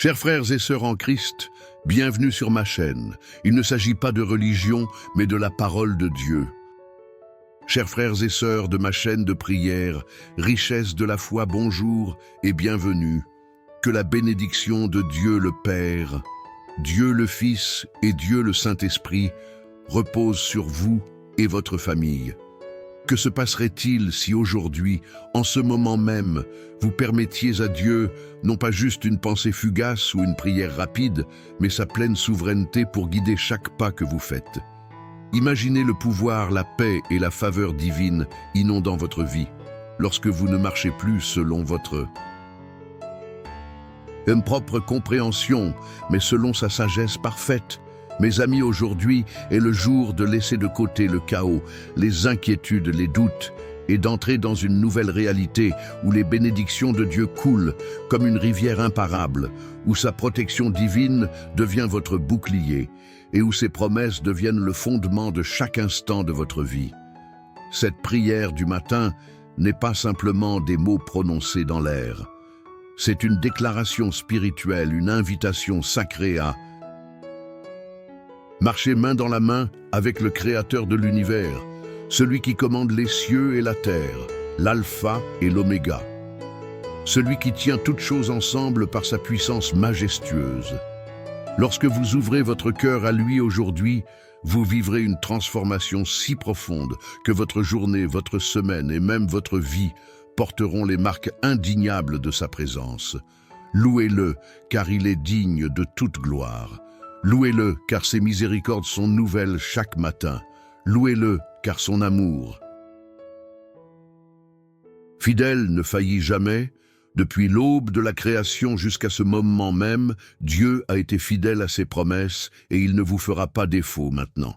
Chers frères et sœurs en Christ, bienvenue sur ma chaîne. Il ne s'agit pas de religion, mais de la parole de Dieu. Chers frères et sœurs de ma chaîne de prière, richesse de la foi, bonjour et bienvenue. Que la bénédiction de Dieu le Père, Dieu le Fils et Dieu le Saint-Esprit repose sur vous et votre famille. Que se passerait-il si aujourd'hui, en ce moment même, vous permettiez à Dieu non pas juste une pensée fugace ou une prière rapide, mais sa pleine souveraineté pour guider chaque pas que vous faites? Imaginez le pouvoir, la paix et la faveur divine inondant votre vie, lorsque vous ne marchez plus selon votre propre compréhension, mais selon sa sagesse parfaite. Mes amis, aujourd'hui est le jour de laisser de côté le chaos, les inquiétudes, les doutes, et d'entrer dans une nouvelle réalité où les bénédictions de Dieu coulent comme une rivière imparable, où sa protection divine devient votre bouclier, et où ses promesses deviennent le fondement de chaque instant de votre vie. Cette prière du matin n'est pas simplement des mots prononcés dans l'air. C'est une déclaration spirituelle, une invitation sacrée à marcher main dans la main avec le Créateur de l'univers, celui qui commande les cieux et la terre, l'alpha et l'oméga, celui qui tient toutes choses ensemble par sa puissance majestueuse. Lorsque vous ouvrez votre cœur à lui aujourd'hui, vous vivrez une transformation si profonde que votre journée, votre semaine et même votre vie porteront les marques indéniables de sa présence. Louez-le, car il est digne de toute gloire. Louez-le, car ses miséricordes sont nouvelles chaque matin. Louez-le, car son amour fidèle ne faillit jamais. Depuis l'aube de la création jusqu'à ce moment même, Dieu a été fidèle à ses promesses et il ne vous fera pas défaut maintenant.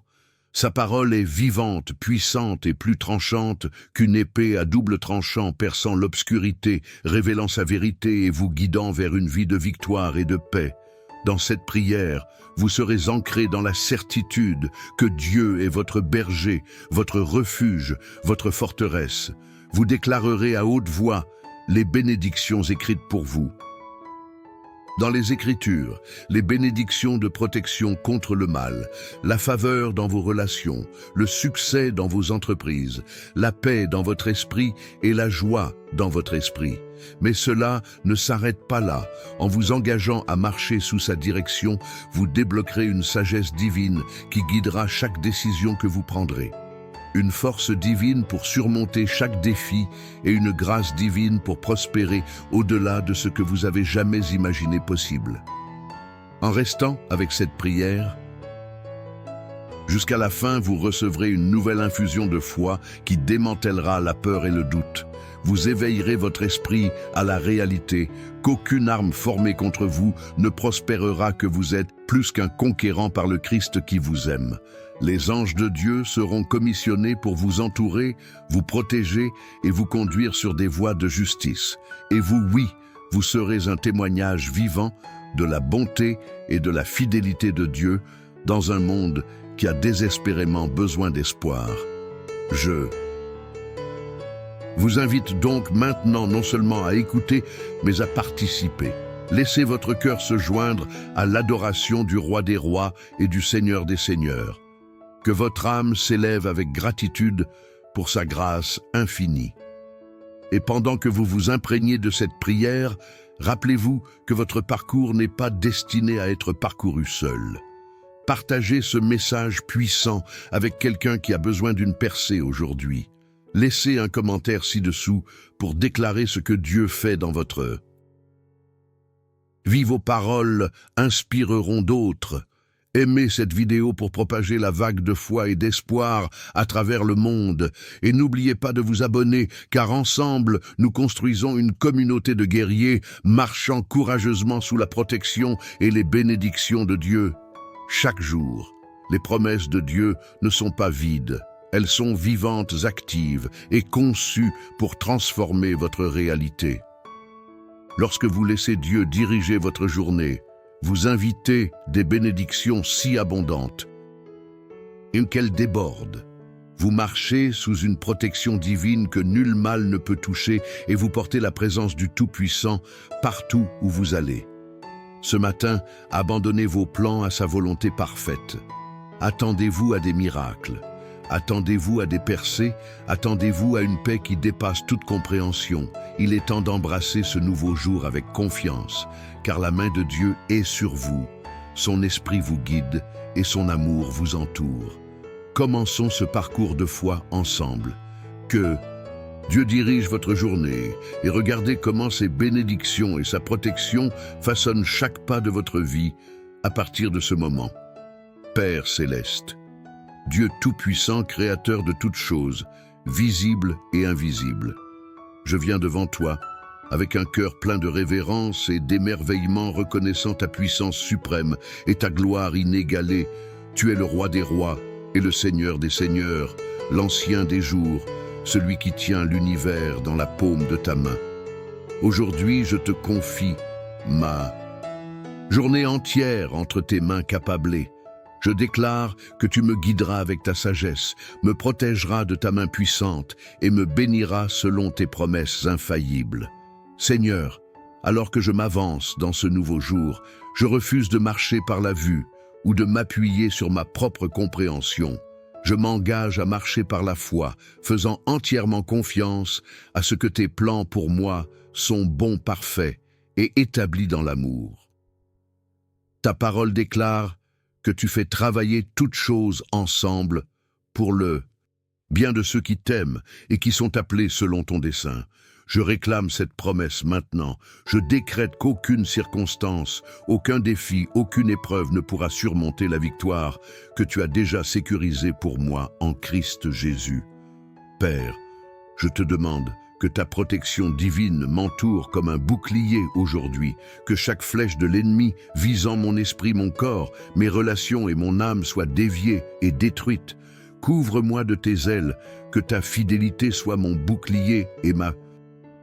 Sa parole est vivante, puissante et plus tranchante qu'une épée à double tranchant perçant l'obscurité, révélant sa vérité et vous guidant vers une vie de victoire et de paix. Dans cette prière, vous serez ancrés dans la certitude que Dieu est votre berger, votre refuge, votre forteresse. Vous déclarerez à haute voix les bénédictions écrites pour vous. Dans les Écritures, les bénédictions de protection contre le mal, la faveur dans vos relations, le succès dans vos entreprises, la paix dans votre esprit et la joie dans votre esprit. Mais cela ne s'arrête pas là. En vous engageant à marcher sous sa direction, vous débloquerez une sagesse divine qui guidera chaque décision que vous prendrez. Une force divine pour surmonter chaque défi et une grâce divine pour prospérer au-delà de ce que vous avez jamais imaginé possible. En restant avec cette prière, jusqu'à la fin, vous recevrez une nouvelle infusion de foi qui démantèlera la peur et le doute. Vous éveillerez votre esprit à la réalité qu'aucune arme formée contre vous ne prospérera, que vous êtes plus qu'un conquérant par le Christ qui vous aime. Les anges de Dieu seront commissionnés pour vous entourer, vous protéger et vous conduire sur des voies de justice. Et vous, oui, vous serez un témoignage vivant de la bonté et de la fidélité de Dieu dans un monde qui a désespérément besoin d'espoir. Je vous invite donc maintenant non seulement à écouter, mais à participer. Laissez votre cœur se joindre à l'adoration du Roi des Rois et du Seigneur des Seigneurs. Que votre âme s'élève avec gratitude pour sa grâce infinie. Et pendant que vous vous imprégnez de cette prière, rappelez-vous que votre parcours n'est pas destiné à être parcouru seul. Partagez ce message puissant avec quelqu'un qui a besoin d'une percée aujourd'hui. Laissez un commentaire ci-dessous pour déclarer ce que Dieu fait dans votre vie. Vos paroles inspireront d'autres. Aimez cette vidéo pour propager la vague de foi et d'espoir à travers le monde. Et n'oubliez pas de vous abonner, car ensemble, nous construisons une communauté de guerriers marchant courageusement sous la protection et les bénédictions de Dieu. Chaque jour, les promesses de Dieu ne sont pas vides. Elles sont vivantes, actives et conçues pour transformer votre réalité. Lorsque vous laissez Dieu diriger votre journée, vous invitez des bénédictions si abondantes et qu'elles débordent. Vous marchez sous une protection divine que nul mal ne peut toucher et vous portez la présence du Tout-Puissant partout où vous allez. Ce matin, abandonnez vos plans à sa volonté parfaite. Attendez-vous à des miracles. Attendez-vous à des percées. Attendez-vous à une paix qui dépasse toute compréhension. Il est temps d'embrasser ce nouveau jour avec confiance, car la main de Dieu est sur vous. Son esprit vous guide et son amour vous entoure. Commençons ce parcours de foi ensemble. Que Dieu dirige votre journée et regardez comment ses bénédictions et sa protection façonnent chaque pas de votre vie à partir de ce moment. Père céleste, Dieu tout-puissant, créateur de toutes choses, visibles et invisibles, je viens devant toi avec un cœur plein de révérence et d'émerveillement, reconnaissant ta puissance suprême et ta gloire inégalée. Tu es le roi des rois et le Seigneur des seigneurs, l'ancien des jours, celui qui tient l'univers dans la paume de ta main. Aujourd'hui, je te confie ma journée entière entre tes mains capablées. Je déclare que tu me guideras avec ta sagesse, me protégeras de ta main puissante et me béniras selon tes promesses infaillibles. Seigneur, alors que je m'avance dans ce nouveau jour, je refuse de marcher par la vue ou de m'appuyer sur ma propre compréhension. Je m'engage à marcher par la foi, faisant entièrement confiance à ce que tes plans pour moi sont bons, parfaits et établis dans l'amour. Ta parole déclare que tu fais travailler toutes choses ensemble pour le bien de ceux qui t'aiment et qui sont appelés selon ton dessein. Je réclame cette promesse maintenant. Je décrète qu'aucune circonstance, aucun défi, aucune épreuve ne pourra surmonter la victoire que tu as déjà sécurisée pour moi en Christ Jésus. Père, je te demande que ta protection divine m'entoure comme un bouclier aujourd'hui, que chaque flèche de l'ennemi visant mon esprit, mon corps, mes relations et mon âme soit déviée et détruite. Couvre-moi de tes ailes, que ta fidélité soit mon bouclier et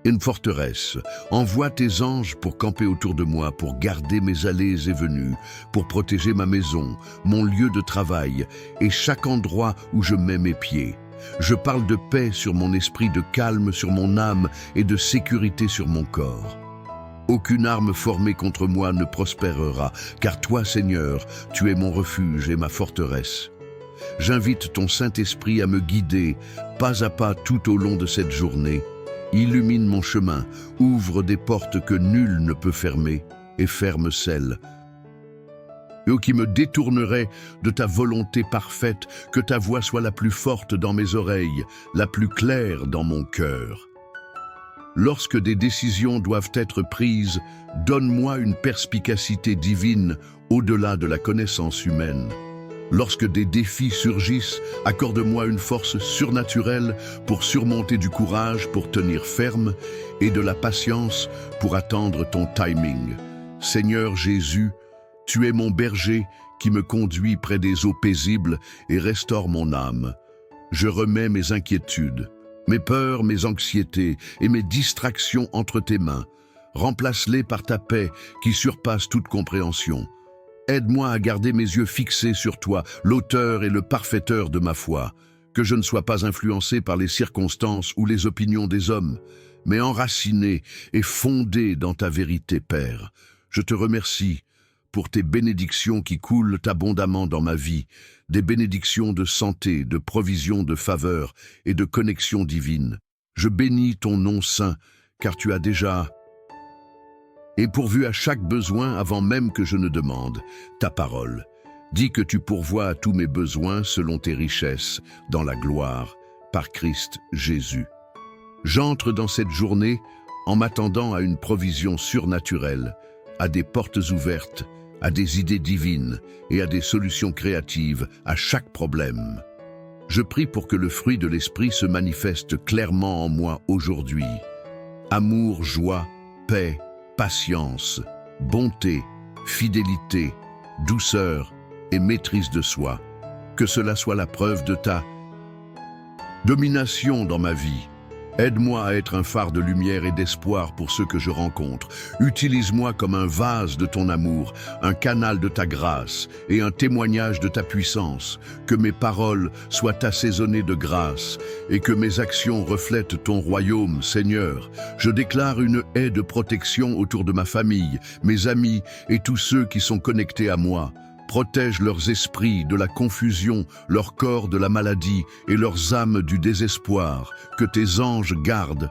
une forteresse. Envoie tes anges pour camper autour de moi, pour garder mes allées et venues, pour protéger ma maison, mon lieu de travail et chaque endroit où je mets mes pieds. Je parle de paix sur mon esprit, de calme sur mon âme et de sécurité sur mon corps. Aucune arme formée contre moi ne prospérera, car toi, Seigneur, tu es mon refuge et ma forteresse. J'invite ton Saint-Esprit à me guider, pas à pas tout au long de cette journée. Illumine mon chemin, ouvre des portes que nul ne peut fermer, et ferme celles qui me détourneraient de ta volonté parfaite, que ta voix soit la plus forte dans mes oreilles, la plus claire dans mon cœur. Lorsque des décisions doivent être prises, donne-moi une perspicacité divine au-delà de la connaissance humaine. Lorsque des défis surgissent, accorde-moi une force surnaturelle pour surmonter, du courage pour tenir ferme et de la patience pour attendre ton timing. Seigneur Jésus, tu es mon berger qui me conduit près des eaux paisibles et restaure mon âme. Je remets mes inquiétudes, mes peurs, mes anxiétés et mes distractions entre tes mains. Remplace-les par ta paix qui surpasse toute compréhension. Aide-moi à garder mes yeux fixés sur toi, l'auteur et le parfaiteur de ma foi, que je ne sois pas influencé par les circonstances ou les opinions des hommes, mais enraciné et fondé dans ta vérité, Père. Je te remercie pour tes bénédictions qui coulent abondamment dans ma vie, des bénédictions de santé, de provision, de faveur et de connexion divine. Je bénis ton nom saint, car tu as déjà pourvu à chaque besoin avant même que je ne demande. Ta parole dit que tu pourvois à tous mes besoins selon tes richesses dans la gloire, par Christ Jésus. J'entre dans cette journée en m'attendant à une provision surnaturelle, à des portes ouvertes, à des idées divines et à des solutions créatives à chaque problème. Je prie pour que le fruit de l'Esprit se manifeste clairement en moi aujourd'hui. Amour, joie, paix, patience, bonté, fidélité, douceur et maîtrise de soi. Que cela soit la preuve de ta domination dans ma vie. Aide-moi à être un phare de lumière et d'espoir pour ceux que je rencontre. Utilise-moi comme un vase de ton amour, un canal de ta grâce et un témoignage de ta puissance. Que mes paroles soient assaisonnées de grâce et que mes actions reflètent ton royaume, Seigneur. Je déclare une haie de protection autour de ma famille, mes amis et tous ceux qui sont connectés à moi. Protège leurs esprits de la confusion, leur corps de la maladie et leurs âmes du désespoir. Que tes anges gardent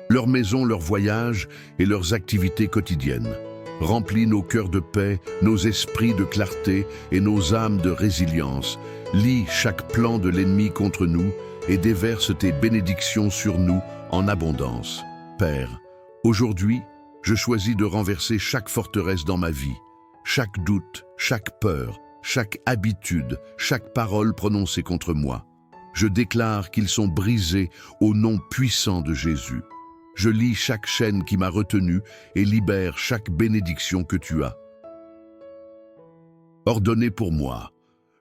leur maison, leurs voyages et leurs activités quotidiennes. Remplis nos cœurs de paix, nos esprits de clarté et nos âmes de résilience. Lis chaque plan de l'ennemi contre nous et déverse tes bénédictions sur nous en abondance. Père, aujourd'hui, je choisis de renverser chaque forteresse dans ma vie, chaque doute, chaque peur, chaque habitude, chaque parole prononcée contre moi. Je déclare qu'ils sont brisés au nom puissant de Jésus. Je lis chaque chaîne qui m'a retenu et libère chaque bénédiction que tu as ordonnée pour moi.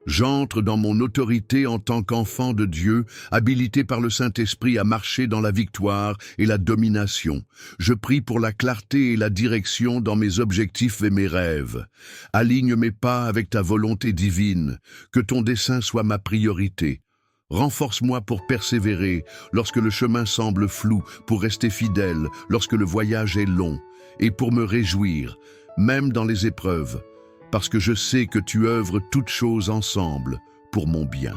J'entre dans mon autorité en tant qu'enfant de Dieu, habilité par le Saint-Esprit à marcher dans la victoire et la domination. Je prie pour la clarté et la direction dans mes objectifs et mes rêves. Aligne mes pas avec ta volonté divine, que ton dessein soit ma priorité. Renforce-moi pour persévérer lorsque le chemin semble flou, pour rester fidèle lorsque le voyage est long, et pour me réjouir, même dans les épreuves, parce que je sais que tu œuvres toutes choses ensemble pour mon bien.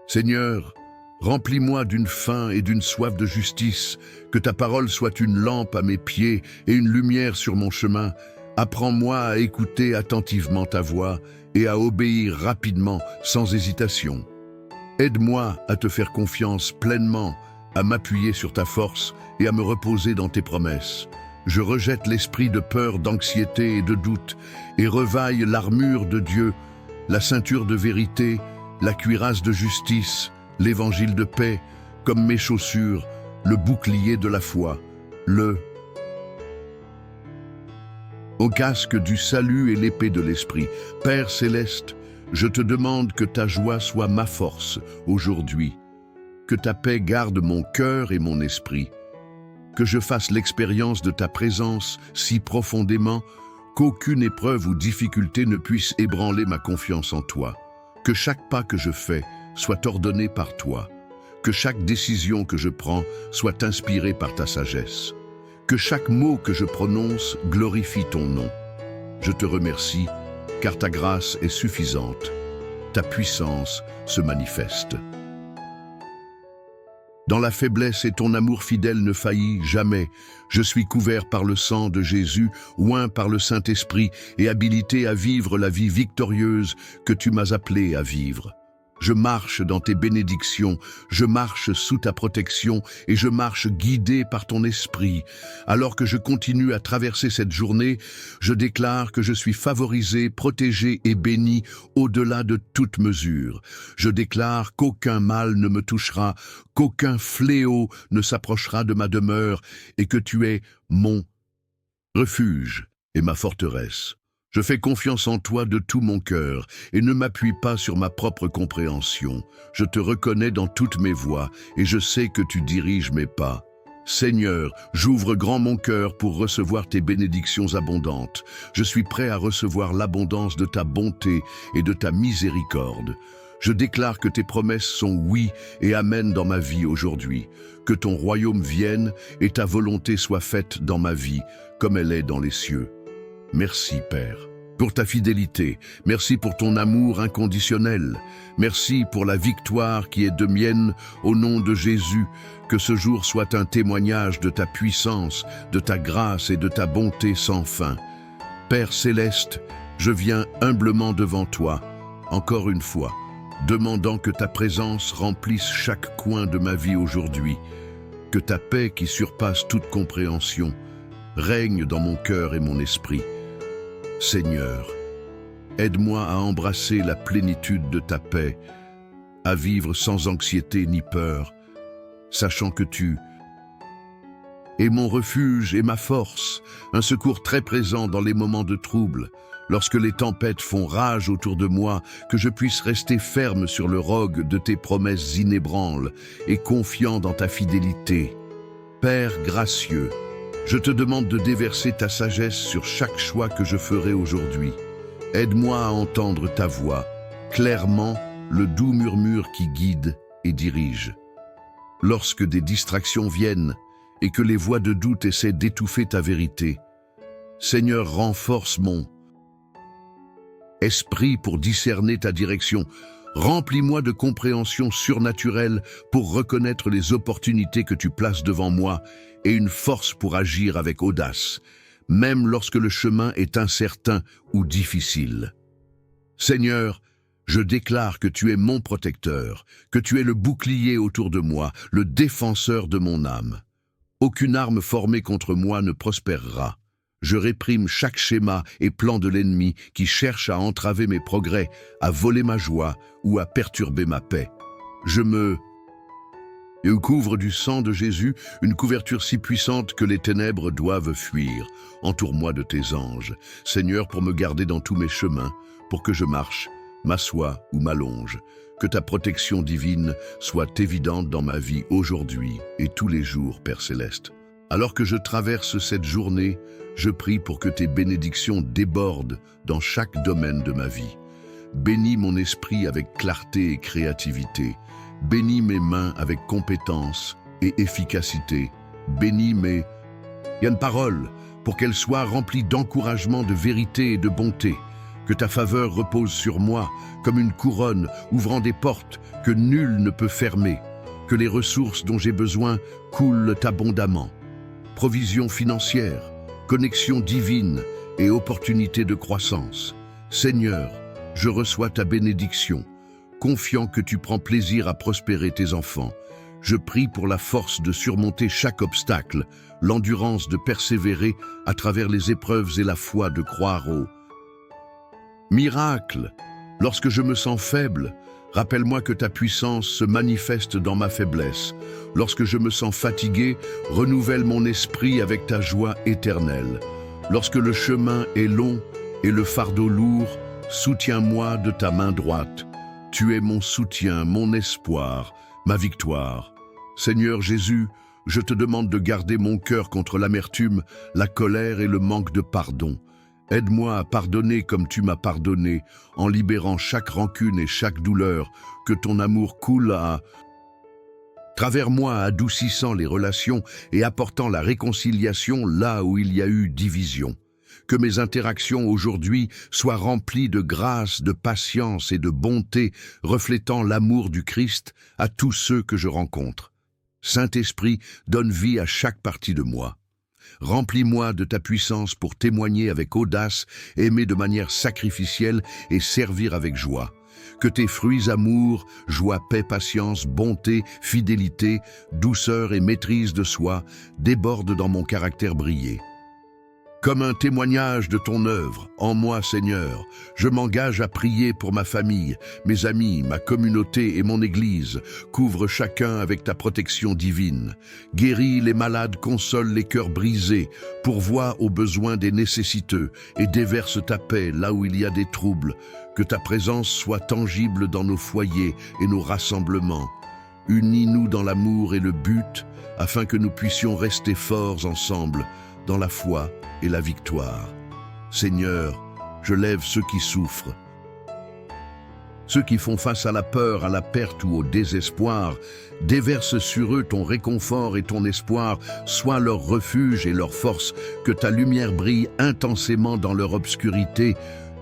Seigneur, remplis-moi d'une faim et d'une soif de justice, que ta parole soit une lampe à mes pieds et une lumière sur mon chemin. Apprends-moi à écouter attentivement ta voix et à obéir rapidement, sans hésitation. Aide-moi à te faire confiance pleinement, à m'appuyer sur ta force et à me reposer dans tes promesses. Je rejette l'esprit de peur, d'anxiété et de doute et revaille l'armure de Dieu, la ceinture de vérité, la cuirasse de justice, l'évangile de paix, comme mes chaussures, le bouclier de la foi, au casque du salut et l'épée de l'esprit. Père céleste, je te demande que ta joie soit ma force aujourd'hui, que ta paix garde mon cœur et mon esprit, que je fasse l'expérience de ta présence si profondément qu'aucune épreuve ou difficulté ne puisse ébranler ma confiance en toi, que chaque pas que je fais soit ordonné par toi, que chaque décision que je prends soit inspirée par ta sagesse, que chaque mot que je prononce glorifie ton nom. Je te remercie, car ta grâce est suffisante, ta puissance se manifeste. Dans la faiblesse et ton amour fidèle ne faillit jamais. Je suis couvert par le sang de Jésus, oint par le Saint-Esprit et habilité à vivre la vie victorieuse que tu m'as appelé à vivre. Je marche dans tes bénédictions, je marche sous ta protection et je marche guidé par ton esprit. Alors que je continue à traverser cette journée, je déclare que je suis favorisé, protégé et béni au-delà de toute mesure. Je déclare qu'aucun mal ne me touchera, qu'aucun fléau ne s'approchera de ma demeure et que tu es mon refuge et ma forteresse. Je fais confiance en toi de tout mon cœur et ne m'appuie pas sur ma propre compréhension. Je te reconnais dans toutes mes voies et je sais que tu diriges mes pas. Seigneur, j'ouvre grand mon cœur pour recevoir tes bénédictions abondantes. Je suis prêt à recevoir l'abondance de ta bonté et de ta miséricorde. Je déclare que tes promesses sont oui et amen dans ma vie aujourd'hui. Que ton royaume vienne et ta volonté soit faite dans ma vie comme elle est dans les cieux. Merci, Père, pour ta fidélité. Merci pour ton amour inconditionnel. Merci pour la victoire qui est de mienne au nom de Jésus. Que ce jour soit un témoignage de ta puissance, de ta grâce et de ta bonté sans fin. Père céleste, je viens humblement devant toi, encore une fois, demandant que ta présence remplisse chaque coin de ma vie aujourd'hui. Que ta paix qui surpasse toute compréhension règne dans mon cœur et mon esprit. Seigneur, aide-moi à embrasser la plénitude de ta paix, à vivre sans anxiété ni peur, sachant que tu es mon refuge et ma force, un secours très présent dans les moments de trouble. Lorsque les tempêtes font rage autour de moi, que je puisse rester ferme sur le roc de tes promesses inébranles et confiant dans ta fidélité. Père gracieux, je te demande de déverser ta sagesse sur chaque choix que je ferai aujourd'hui. Aide-moi à entendre ta voix, clairement le doux murmure qui guide et dirige. Lorsque des distractions viennent et que les voix de doute essaient d'étouffer ta vérité, Seigneur, renforce mon esprit pour discerner ta direction. Remplis-moi de compréhension surnaturelle pour reconnaître les opportunités que tu places devant moi et une force pour agir avec audace, même lorsque le chemin est incertain ou difficile. Seigneur, je déclare que tu es mon protecteur, que tu es le bouclier autour de moi, le défenseur de mon âme. Aucune arme formée contre moi ne prospérera. Je réprime chaque schéma et plan de l'ennemi qui cherche à entraver mes progrès, à voler ma joie ou à perturber ma paix. Je me couvre du sang de Jésus, une couverture si puissante que les ténèbres doivent fuir. Entoure-moi de tes anges, Seigneur, pour me garder dans tous mes chemins, pour que je marche, m'assoie ou m'allonge. Que ta protection divine soit évidente dans ma vie aujourd'hui et tous les jours, Père Céleste. Alors que je traverse cette journée, je prie pour que tes bénédictions débordent dans chaque domaine de ma vie. Bénis mon esprit avec clarté et créativité. Bénis mes mains avec compétence et efficacité. Bénis mes paroles pour qu'elles soient remplies d'encouragement, de vérité et de bonté. Que ta faveur repose sur moi comme une couronne ouvrant des portes que nul ne peut fermer. Que les ressources dont j'ai besoin coulent abondamment. Provision financière, connexion divine et opportunité de croissance. Seigneur, je reçois ta bénédiction, confiant que tu prends plaisir à prospérer tes enfants. Je prie pour la force de surmonter chaque obstacle, l'endurance de persévérer à travers les épreuves et la foi de croire au miracle. Lorsque je me sens faible, rappelle-moi que ta puissance se manifeste dans ma faiblesse. Lorsque je me sens fatigué, renouvelle mon esprit avec ta joie éternelle. Lorsque le chemin est long et le fardeau lourd, soutiens-moi de ta main droite. Tu es mon soutien, mon espoir, ma victoire. Seigneur Jésus, je te demande de garder mon cœur contre l'amertume, la colère et le manque de pardon. Aide-moi à pardonner comme tu m'as pardonné, en libérant chaque rancune et chaque douleur, que ton amour coule à travers moi, adoucissant les relations et apportant la réconciliation là où il y a eu division. Que mes interactions aujourd'hui soient remplies de grâce, de patience et de bonté, reflétant l'amour du Christ à tous ceux que je rencontre. Saint-Esprit, donne vie à chaque partie de moi. Remplis-moi de ta puissance pour témoigner avec audace, aimer de manière sacrificielle et servir avec joie. Que tes fruits amour, joie, paix, patience, bonté, fidélité, douceur et maîtrise de soi débordent dans mon caractère brillé. Comme un témoignage de ton œuvre, en moi, Seigneur, je m'engage à prier pour ma famille, mes amis, ma communauté et mon Église. Couvre chacun avec ta protection divine. Guéris les malades, console les cœurs brisés, pourvois aux besoins des nécessiteux et déverse ta paix là où il y a des troubles. Que ta présence soit tangible dans nos foyers et nos rassemblements. Unis-nous dans l'amour et le but, afin que nous puissions rester forts ensemble, dans la foi et la victoire. Seigneur, je lève ceux qui souffrent, ceux qui font face à la peur, à la perte ou au désespoir. Déverse sur eux ton réconfort et ton espoir, sois leur refuge et leur force, que ta lumière brille intensément dans leur obscurité.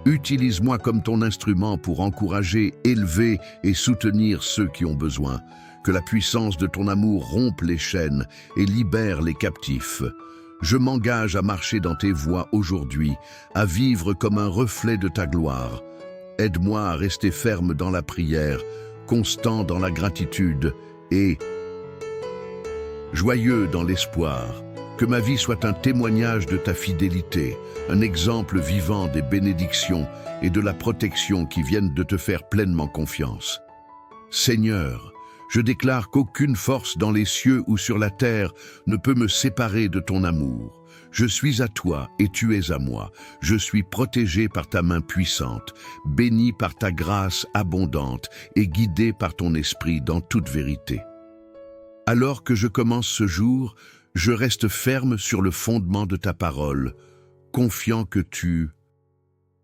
Utilise-moi comme ton instrument pour encourager, élever et soutenir ceux qui ont besoin. Que la puissance de ton amour rompe les chaînes et libère les captifs. Je m'engage à marcher dans tes voies aujourd'hui, à vivre comme un reflet de ta gloire. Aide-moi à rester ferme dans la prière, constant dans la gratitude et joyeux dans l'espoir. Que ma vie soit un témoignage de ta fidélité, un exemple vivant des bénédictions et de la protection qui viennent de te faire pleinement confiance. Seigneur, Je déclare qu'aucune force dans les cieux ou sur la terre ne peut me séparer de ton amour. Je suis à toi et tu es à moi. Je suis protégé par ta main puissante, béni par ta grâce abondante et guidé par ton esprit dans toute vérité. Alors que je commence ce jour, je reste ferme sur le fondement de ta parole, confiant que tu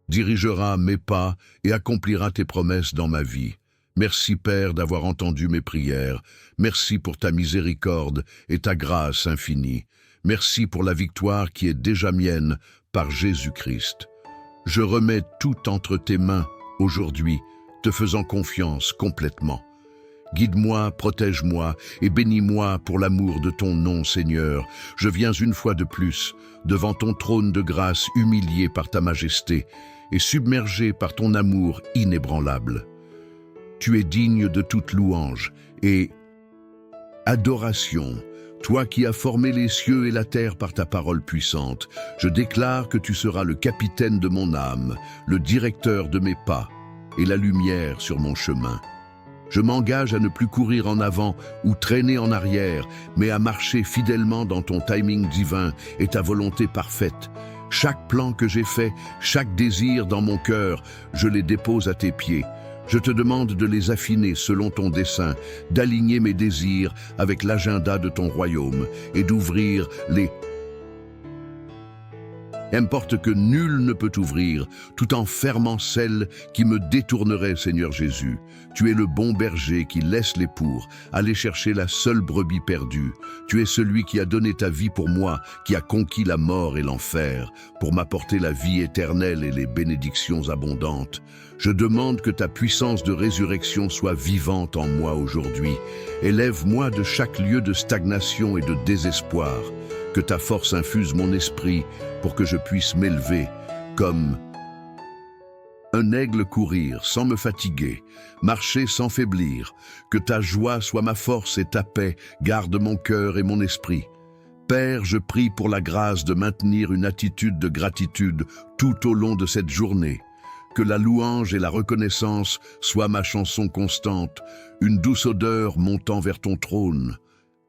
dirigeras mes pas et accompliras tes promesses dans ma vie. Merci Père d'avoir entendu mes prières. Merci pour ta miséricorde et ta grâce infinie. Merci pour la victoire qui est déjà mienne par Jésus-Christ. Je remets tout entre tes mains aujourd'hui, te faisant confiance complètement. Guide-moi, protège-moi et bénis-moi pour l'amour de ton nom, Seigneur. Je viens une fois de plus devant ton trône de grâce humilié par ta majesté et submergé par ton amour inébranlable. Tu es digne de toute louange et adoration. Toi qui as formé les cieux et la terre par ta parole puissante, je déclare que tu seras le capitaine de mon âme, le directeur de mes pas et la lumière sur mon chemin. Je m'engage à ne plus courir en avant ou traîner en arrière, mais à marcher fidèlement dans ton timing divin et ta volonté parfaite. Chaque plan que j'ai fait, chaque désir dans mon cœur, je les dépose à tes pieds. Je te demande de les affiner selon ton dessein, d'aligner mes désirs avec l'agenda de ton royaume et d'ouvrir les importe que nul ne peut ouvrir, tout en fermant celle qui me détournerait, Seigneur Jésus. Tu es le bon berger qui laisse les pour aller chercher la seule brebis perdue. Tu es celui qui a donné ta vie pour moi, qui a conquis la mort et l'enfer, pour m'apporter la vie éternelle et les bénédictions abondantes. Je demande que ta puissance de résurrection soit vivante en moi aujourd'hui. Élève-moi de chaque lieu de stagnation et de désespoir. Que ta force infuse mon esprit pour que je puisse m'élever comme un aigle courir sans me fatiguer, marcher sans faiblir. Que ta joie soit ma force et ta paix garde mon cœur et mon esprit. Père, je prie pour la grâce de maintenir une attitude de gratitude tout au long de cette journée. Que la louange et la reconnaissance soient ma chanson constante, une douce odeur montant vers ton trône.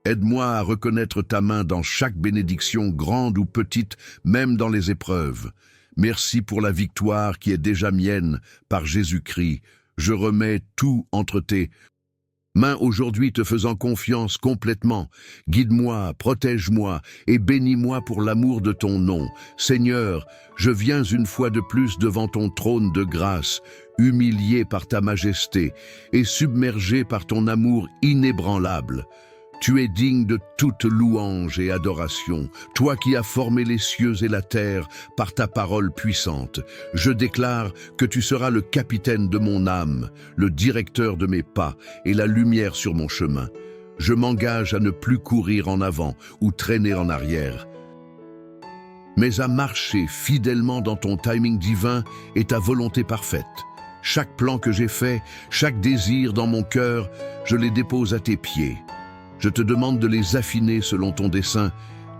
Aide-moi à reconnaître ta main dans chaque bénédiction, grande ou petite, même dans les épreuves. Merci pour la victoire qui est déjà mienne par Jésus-Christ. Je remets tout entre tes mains aujourd'hui, te faisant confiance complètement. Guide-moi, protège-moi et bénis-moi pour l'amour de ton nom. Seigneur, je viens une fois de plus devant ton trône de grâce, humilié par ta majesté et submergé par ton amour inébranlable. Tu es digne de toute louange et adoration, toi qui as formé les cieux et la terre par ta parole puissante. Je déclare que tu seras le capitaine de mon âme, le directeur de mes pas et la lumière sur mon chemin. Je m'engage à ne plus courir en avant ou traîner en arrière, mais à marcher fidèlement dans ton timing divin et ta volonté parfaite. Chaque plan que j'ai fait, chaque désir dans mon cœur, je les dépose à tes pieds. Je te demande de les affiner selon ton dessein,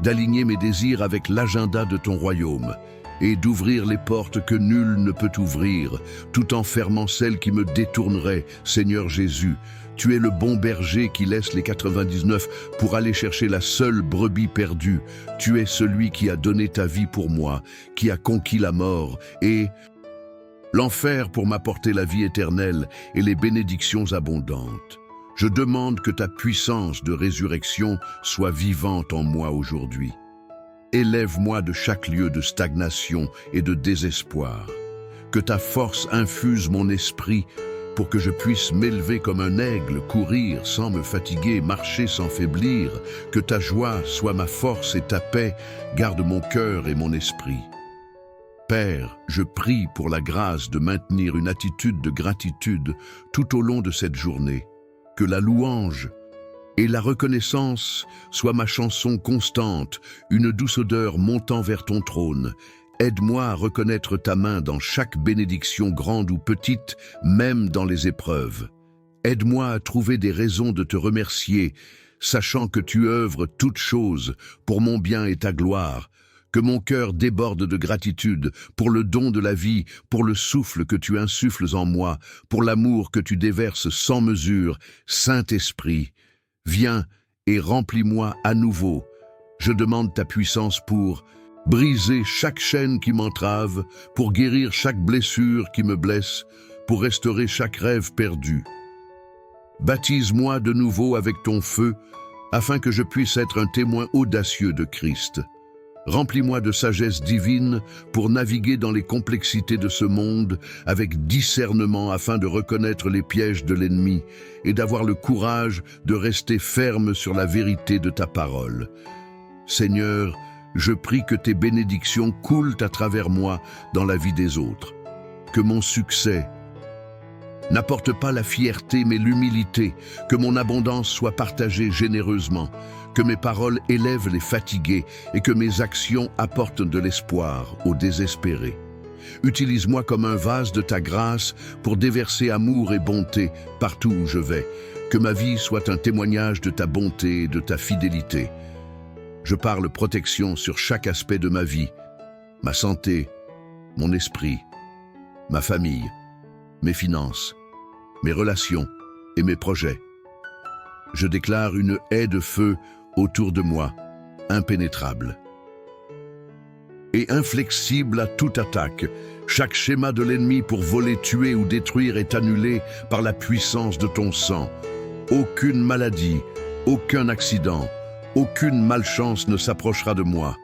d'aligner mes désirs avec l'agenda de ton royaume et d'ouvrir les portes que nul ne peut ouvrir, tout en fermant celles qui me détourneraient. Seigneur Jésus, tu es le bon berger qui laisse les 99 pour aller chercher la seule brebis perdue. Tu es celui qui a donné ta vie pour moi, qui a conquis la mort et l'enfer pour m'apporter la vie éternelle et les bénédictions abondantes. Je demande que ta puissance de résurrection soit vivante en moi aujourd'hui. Élève-moi de chaque lieu de stagnation et de désespoir. Que ta force infuse mon esprit pour que je puisse m'élever comme un aigle, courir sans me fatiguer, marcher sans faiblir. Que ta joie soit ma force et ta paix garde mon cœur et mon esprit. Père, je prie pour la grâce de maintenir une attitude de gratitude tout au long de cette journée. Que la louange et la reconnaissance soient ma chanson constante, une douce odeur montant vers ton trône. Aide-moi à reconnaître ta main dans chaque bénédiction grande ou petite, même dans les épreuves. Aide-moi à trouver des raisons de te remercier, sachant que tu œuvres toutes choses pour mon bien et ta gloire. Que mon cœur déborde de gratitude pour le don de la vie, pour le souffle que tu insuffles en moi, pour l'amour que tu déverses sans mesure. Saint-Esprit, viens et remplis-moi à nouveau. Je demande ta puissance pour briser chaque chaîne qui m'entrave, pour guérir chaque blessure qui me blesse, pour restaurer chaque rêve perdu. Baptise-moi de nouveau avec ton feu, afin que je puisse être un témoin audacieux de Christ. Remplis-moi de sagesse divine pour naviguer dans les complexités de ce monde avec discernement afin de reconnaître les pièges de l'ennemi et d'avoir le courage de rester ferme sur la vérité de ta parole. Seigneur, je prie que tes bénédictions coulent à travers moi dans la vie des autres. Que mon succès n'apporte pas la fierté mais l'humilité, que mon abondance soit partagée généreusement, que mes paroles élèvent les fatigués et que mes actions apportent de l'espoir aux désespérés. Utilise-moi comme un vase de ta grâce pour déverser amour et bonté partout où je vais. Que ma vie soit un témoignage de ta bonté et de ta fidélité. Je parle protection sur chaque aspect de ma vie, ma santé, mon esprit, ma famille, mes finances, mes relations et mes projets. Je déclare une haie de feu autour de moi, impénétrable et inflexible à toute attaque. Chaque schéma de l'ennemi pour voler, tuer ou détruire est annulé par la puissance de ton sang. Aucune maladie, aucun accident, aucune malchance ne s'approchera de moi.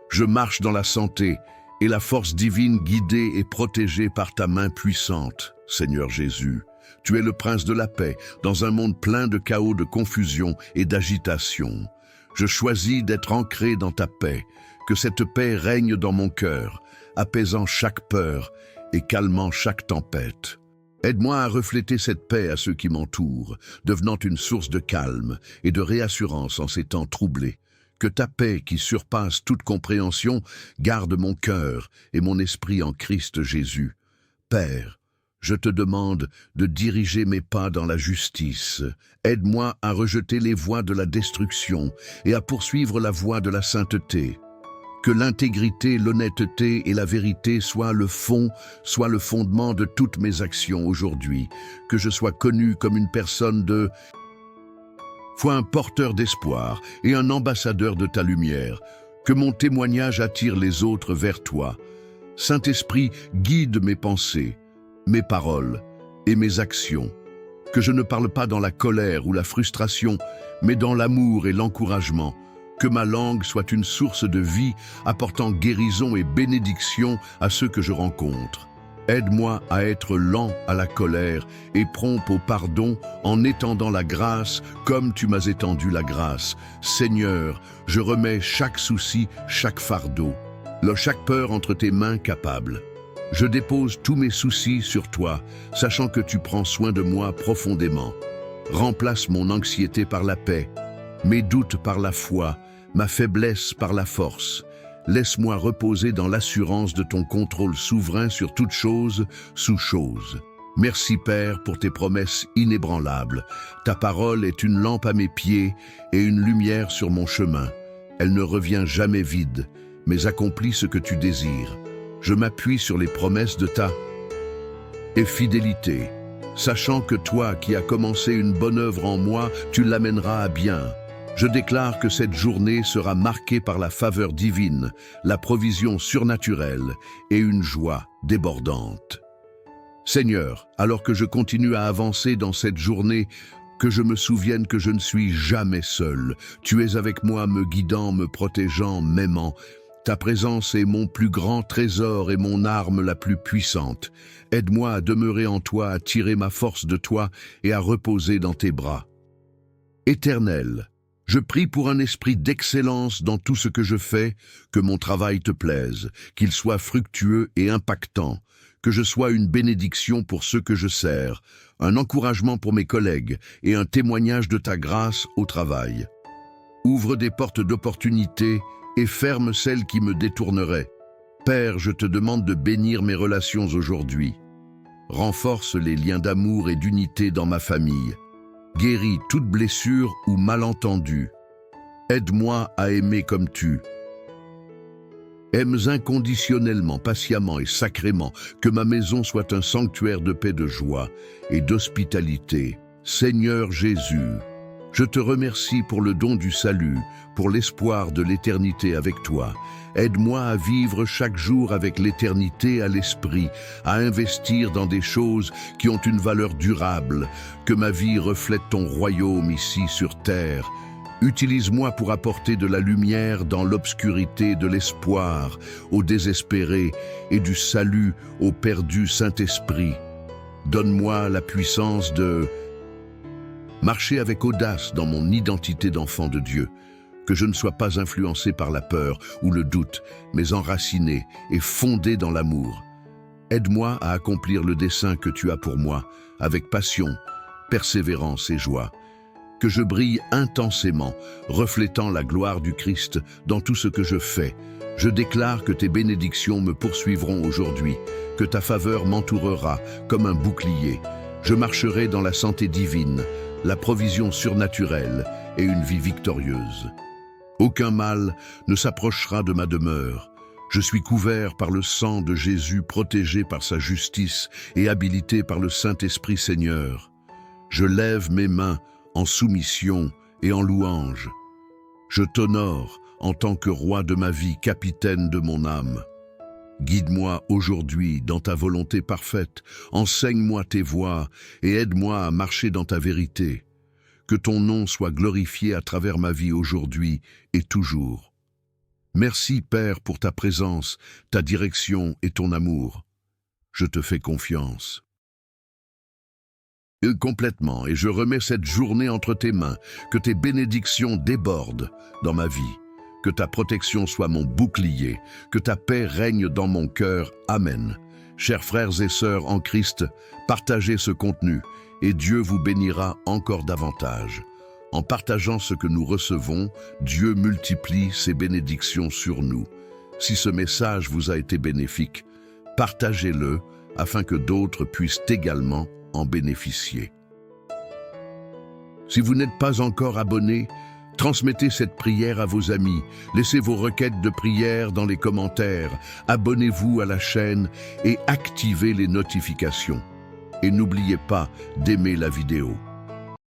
Je marche dans la santé et la force divine guidée et protégée par ta main puissante, Seigneur Jésus. Tu es le prince de la paix dans un monde plein de chaos, de confusion et d'agitation. Je choisis d'être ancré dans ta paix, que cette paix règne dans mon cœur, apaisant chaque peur et calmant chaque tempête. Aide-moi à refléter cette paix à ceux qui m'entourent, devenant une source de calme et de réassurance en ces temps troublés. Que ta paix qui surpasse toute compréhension garde mon cœur et mon esprit en Christ Jésus. Père, je te demande de diriger mes pas dans la justice. Aide-moi à rejeter les voies de la destruction et à poursuivre la voie de la sainteté. Que l'intégrité, l'honnêteté et la vérité soient le fondement de toutes mes actions aujourd'hui. Que je sois connu comme une personne de foi, un porteur d'espoir et un ambassadeur de ta lumière. Que mon témoignage attire les autres vers toi. Saint-Esprit, guide mes pensées, mes paroles et mes actions. Que je ne parle pas dans la colère ou la frustration, mais dans l'amour et l'encouragement. Que ma langue soit une source de vie, apportant guérison et bénédiction à ceux que je rencontre. Aide-moi à être lent à la colère et prompt au pardon en étendant la grâce comme tu m'as étendu la grâce. Seigneur, je remets chaque souci, chaque fardeau, chaque peur entre tes mains capables. Je dépose tous mes soucis sur toi, sachant que tu prends soin de moi profondément. Remplace mon anxiété par la paix, mes doutes par la foi, ma faiblesse par la force. Laisse-moi reposer dans l'assurance de ton contrôle souverain sur toute chose, sous chose. Merci Père pour tes promesses inébranlables. Ta parole est une lampe à mes pieds et une lumière sur mon chemin. Elle ne revient jamais vide, mais accomplit ce que tu désires. Je m'appuie sur les promesses de ta fidélité, sachant que toi qui as commencé une bonne œuvre en moi, tu l'amèneras à bien. Je déclare que cette journée sera marquée par la faveur divine, la provision surnaturelle et une joie débordante. Seigneur, alors que je continue à avancer dans cette journée, que je me souvienne que je ne suis jamais seul. Tu es avec moi, me guidant, me protégeant, m'aimant. Ta présence est mon plus grand trésor et mon arme la plus puissante. Aide-moi à demeurer en toi, à tirer ma force de toi et à reposer dans tes bras. Éternel, je prie pour un esprit d'excellence dans tout ce que je fais, que mon travail te plaise, qu'il soit fructueux et impactant, que je sois une bénédiction pour ceux que je sers, un encouragement pour mes collègues et un témoignage de ta grâce au travail. Ouvre des portes d'opportunité et ferme celles qui me détourneraient. Père, je te demande de bénir mes relations aujourd'hui. Renforce les liens d'amour et d'unité dans ma famille. Guéris toute blessure ou malentendu. Aide-moi à aimer comme tu Aimes inconditionnellement, patiemment et sacrément que ma maison soit un sanctuaire de paix, de joie et d'hospitalité. Seigneur Jésus, je te remercie pour le don du salut, pour l'espoir de l'éternité avec toi. Aide-moi à vivre chaque jour avec l'éternité à l'esprit, à investir dans des choses qui ont une valeur durable, que ma vie reflète ton royaume ici sur terre. Utilise-moi pour apporter de la lumière dans l'obscurité, de l'espoir aux désespérés et du salut aux perdus. Saint-Esprit, donne-moi la puissance de marcher avec audace dans mon identité d'enfant de Dieu, que je ne sois pas influencé par la peur ou le doute, mais enraciné et fondé dans l'amour. Aide-moi à accomplir le dessein que tu as pour moi, avec passion, persévérance et joie. Que je brille intensément, reflétant la gloire du Christ dans tout ce que je fais. Je déclare que tes bénédictions me poursuivront aujourd'hui, que ta faveur m'entourera comme un bouclier. Je marcherai dans la santé divine, la provision surnaturelle et une vie victorieuse. Aucun mal ne s'approchera de ma demeure. Je suis couvert par le sang de Jésus, protégé par sa justice et habilité par le Saint-Esprit Seigneur. Je lève mes mains en soumission et en louange. Je t'honore en tant que roi de ma vie, capitaine de mon âme. Guide-moi aujourd'hui dans ta volonté parfaite, enseigne-moi tes voies et aide-moi à marcher dans ta vérité. Que ton nom soit glorifié à travers ma vie aujourd'hui et toujours. Merci Père pour ta présence, ta direction et ton amour. Je te fais confiance. Complètement, et je remets cette journée entre tes mains, que tes bénédictions débordent dans ma vie, que ta protection soit mon bouclier, que ta paix règne dans mon cœur. Amen. Chers frères et sœurs en Christ, partagez ce contenu et Dieu vous bénira encore davantage. En partageant ce que nous recevons, Dieu multiplie ses bénédictions sur nous. Si ce message vous a été bénéfique, partagez-le afin que d'autres puissent également en bénéficier. Si vous n'êtes pas encore abonné, transmettez cette prière à vos amis. Laissez vos requêtes de prière dans les commentaires. Abonnez-vous à la chaîne et activez les notifications. Et n'oubliez pas d'aimer la vidéo.